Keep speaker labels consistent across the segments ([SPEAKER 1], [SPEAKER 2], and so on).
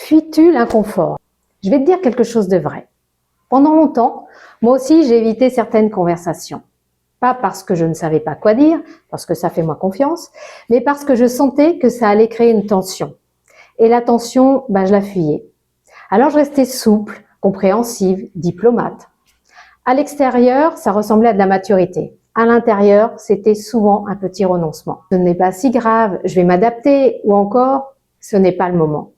[SPEAKER 1] Fuis-tu l'inconfort? Je vais te dire quelque chose de vrai. Pendant longtemps, moi aussi, j'ai évité certaines conversations. Pas parce que je ne savais pas quoi dire, parce que ça fait moi confiance, mais parce que je sentais que ça allait créer une tension. Et la tension, je la fuyais. Alors je restais souple, compréhensive, diplomate. À l'extérieur, ça ressemblait à de la maturité. À l'intérieur, c'était souvent un petit renoncement. Ce n'est pas si grave, je vais m'adapter, ou encore, ce n'est pas le moment.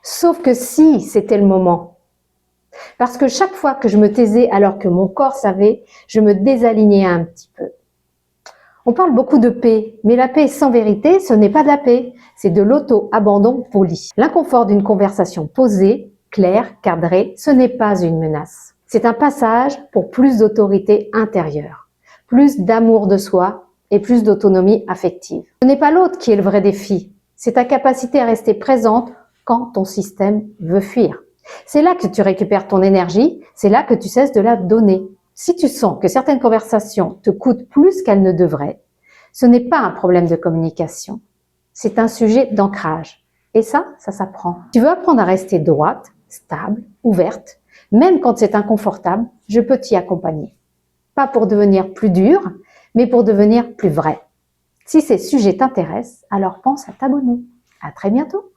[SPEAKER 1] Sauf que si c'était le moment, parce que chaque fois que je me taisais alors que mon corps savait, je me désalignais un petit peu. On parle beaucoup de paix, mais la paix sans vérité, ce n'est pas de la paix, c'est de l'auto-abandon poli. L'inconfort d'une conversation posée, claire, cadrée, ce n'est pas une menace. C'est un passage pour plus d'autorité intérieure, plus d'amour de soi et plus d'autonomie affective. Ce n'est pas l'autre qui est le vrai défi, c'est ta capacité à rester présente quand ton système veut fuir. C'est là que tu récupères ton énergie, c'est là que tu cesses de la donner. Si tu sens que certaines conversations te coûtent plus qu'elles ne devraient, ce n'est pas un problème de communication, c'est un sujet d'ancrage. Et ça s'apprend. Tu veux apprendre à rester droite, stable, ouverte, même quand c'est inconfortable, je peux t'y accompagner. Pas pour devenir plus dur, mais pour devenir plus vrai. Si ces sujets t'intéressent, alors pense à t'abonner. À très bientôt.